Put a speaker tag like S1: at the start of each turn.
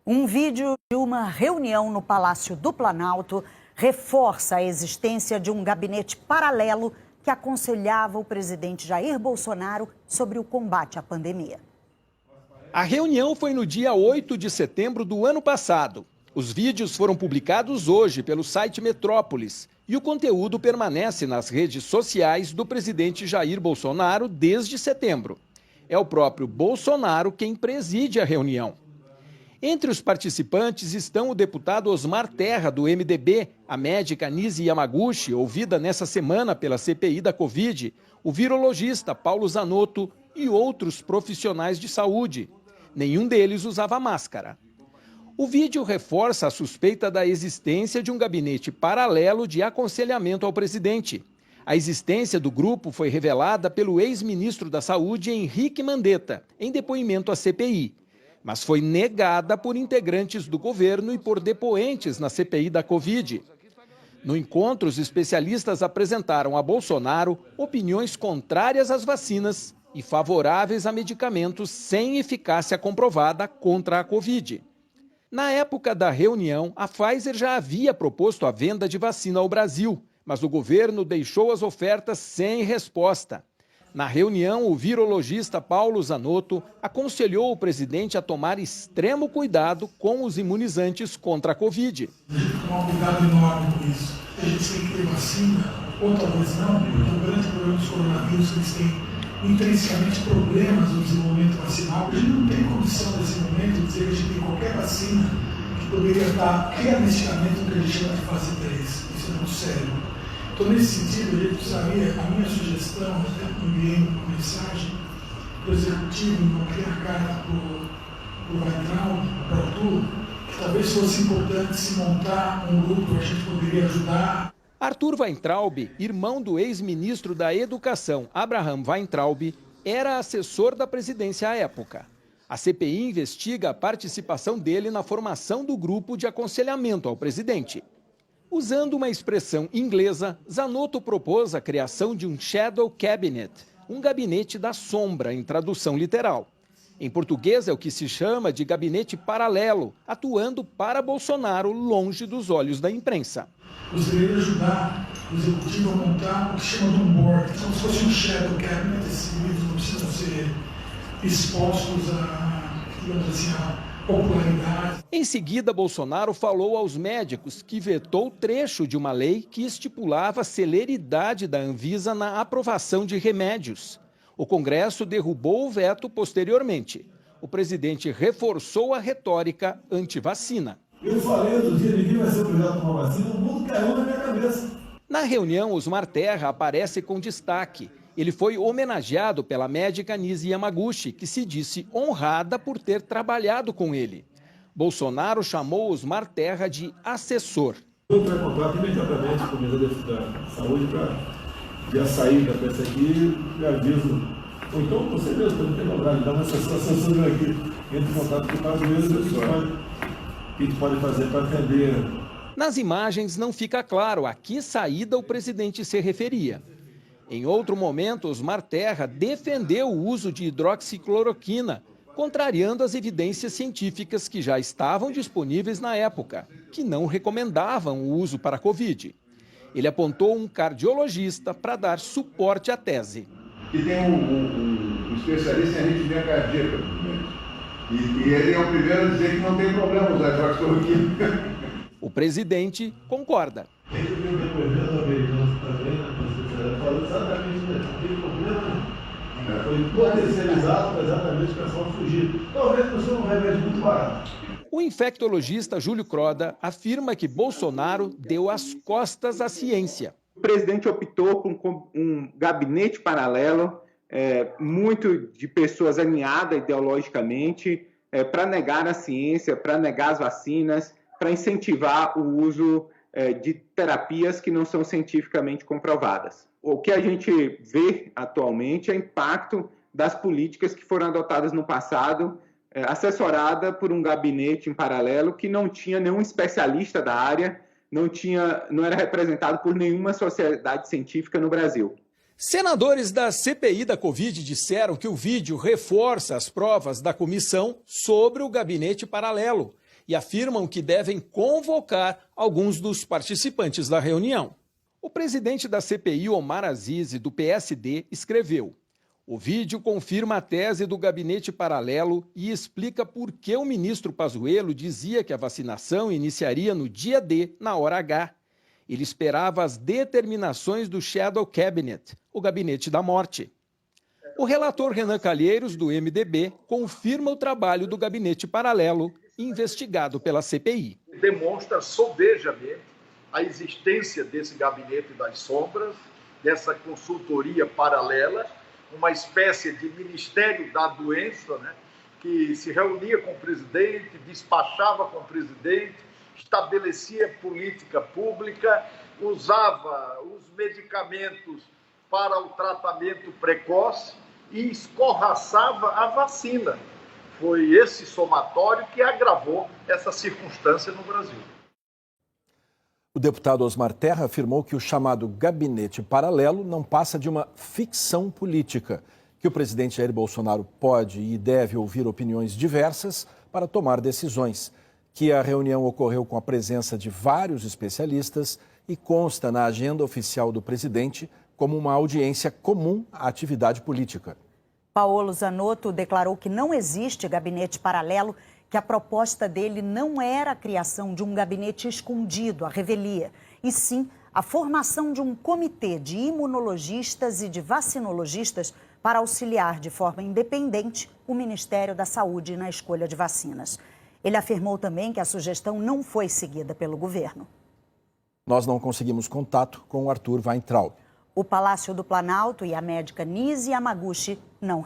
S1: Um vídeo de uma reunião no Palácio do Planalto reforça a existência de um gabinete paralelo que aconselhava o presidente Jair Bolsonaro sobre o combate à pandemia.
S2: A reunião foi no dia 8 de setembro do ano passado. Os vídeos foram publicados hoje pelo site Metrópolis e o conteúdo permanece nas redes sociais do presidente Jair Bolsonaro desde setembro. É o próprio Bolsonaro quem preside a reunião. Entre os participantes estão o deputado Osmar Terra, do MDB, a médica Nise Yamaguchi, ouvida nessa semana pela CPI da Covid, o virologista Paulo Zanotto e outros profissionais de saúde. Nenhum deles usava máscara. O vídeo reforça a suspeita da existência de um gabinete paralelo de aconselhamento ao presidente. A existência do grupo foi revelada pelo ex-ministro da Saúde, Henrique Mandetta, em depoimento à CPI. Mas foi negada por integrantes do governo e por depoentes na CPI da Covid. No encontro, os especialistas apresentaram a Bolsonaro opiniões contrárias às vacinas e favoráveis a medicamentos sem eficácia comprovada contra a Covid. Na época da reunião, a Pfizer já havia proposto a venda de vacina ao Brasil, mas o governo deixou as ofertas sem resposta. Na reunião, o virologista Paulo Zanotto aconselhou o presidente a tomar extremo cuidado com os imunizantes contra a Covid.
S3: A gente tem que tomar um cuidado enorme com isso. A gente tem que ter vacina, ou talvez não, porque o grande problema dos coronavírus, eles têm intrinsecamente problemas no desenvolvimento vacinal. A gente não tem condição nesse momento de dizer que a gente tem qualquer vacina que poderia estar realisticamente no que a gente chama de fase 3. Isso é muito sério. Então, nesse sentido, a gente precisaria, a minha sugestão, até enviei uma mensagem para o executivo, não criar carta para o Weintraub, para o Arthur, que talvez fosse importante se montar um grupo que a gente poderia ajudar.
S2: Arthur Weintraub, irmão do ex-ministro da Educação, Abraham Weintraub, era assessor da presidência à época. A CPI investiga a participação dele na formação do grupo de aconselhamento ao presidente. Usando uma expressão inglesa, Zanotto propôs a criação de um shadow cabinet, um gabinete da sombra, em tradução literal. Em português é o que se chama de gabinete paralelo, atuando para Bolsonaro longe dos olhos da imprensa.
S3: Gostaria de ajudar o executivo a montar o que chama de um board, como se fosse um shadow cabinet. Esses livros não precisam ser expostos a, digamos assim, a popularidade.
S2: Em seguida, Bolsonaro falou aos médicos que vetou trecho de uma lei que estipulava a celeridade da Anvisa na aprovação de remédios. O Congresso derrubou o veto posteriormente. O presidente reforçou a retórica anti-vacina.
S4: Eu falei outro dia, ninguém vai ser obrigado a tomar vacina, o mundo caiu na minha cabeça.
S2: Na reunião, Osmar Terra aparece com destaque. Ele foi homenageado pela médica Nise Yamaguchi, que se disse honrada por ter trabalhado com ele. Bolsonaro chamou Osmar Terra de assessor.
S4: Eu vou contato imediatamente com o Ministério da Saúde para ver a saída para isso aqui e aviso. Ou então você mesmo, não tem problema, dá uma assessoria aqui, entre em contato com o caso mesmo, o que a gente pode fazer para atender.
S2: Nas imagens não fica claro a que saída o presidente se referia. Em outro momento, Osmar Terra defendeu o uso de hidroxicloroquina, contrariando as evidências científicas que já estavam disponíveis na época, que não recomendavam o uso para a Covid. Ele apontou um cardiologista para dar suporte à tese.
S5: Que tem um especialista em arritmia cardíaca, e ele é o primeiro a dizer que não tem problema usar hidroxicloroquina.
S2: O presidente concorda.
S4: Ele viu o depoimento americano também, falou exatamente isso, não tem problema. Foi potencializado exatamente para só fugir. Talvez você um remédio muito barato.
S2: O infectologista Júlio Croda afirma que Bolsonaro deu as costas à ciência.
S6: O presidente optou por um gabinete paralelo, muito de pessoas alinhadas ideologicamente, para negar a ciência, para negar as vacinas, para incentivar o uso de terapias que não são cientificamente comprovadas. O que a gente vê atualmente é o impacto das políticas que foram adotadas no passado, assessorada por um gabinete em paralelo que não tinha nenhum especialista da área, não era representado por nenhuma sociedade científica no Brasil.
S2: Senadores da CPI da Covid disseram que o vídeo reforça as provas da comissão sobre o gabinete paralelo e afirmam que devem convocar alguns dos participantes da reunião. O presidente da CPI, Omar Aziz, do PSD, escreveu: o vídeo confirma a tese do gabinete paralelo e explica por que o ministro Pazuello dizia que a vacinação iniciaria no dia D, na hora H. Ele esperava as determinações do Shadow Cabinet, o gabinete da morte. O relator Renan Calheiros, do MDB, confirma o trabalho do gabinete paralelo, investigado pela CPI.
S7: Demonstra sobejamente a existência desse gabinete das sombras, dessa consultoria paralela, uma espécie de ministério da doença, né, que se reunia com o presidente, despachava com o presidente, estabelecia política pública, usava os medicamentos para o tratamento precoce e escorraçava a vacina. Foi esse somatório que agravou essa circunstância no Brasil.
S8: O deputado Osmar Terra afirmou que o chamado gabinete paralelo não passa de uma ficção política, que o presidente Jair Bolsonaro pode e deve ouvir opiniões diversas para tomar decisões, que a reunião ocorreu com a presença de vários especialistas e consta na agenda oficial do presidente como uma audiência comum à atividade política.
S1: Paolo Zanotto declarou que não existe gabinete paralelo, que a proposta dele não era a criação de um gabinete escondido, à revelia, e sim a formação de um comitê de imunologistas e de vacinologistas para auxiliar de forma independente o Ministério da Saúde na escolha de vacinas. Ele afirmou também que a sugestão não foi seguida pelo governo.
S8: Nós não conseguimos contato com o Arthur Weintraub.
S1: O Palácio do Planalto e a médica Nise Yamaguchi não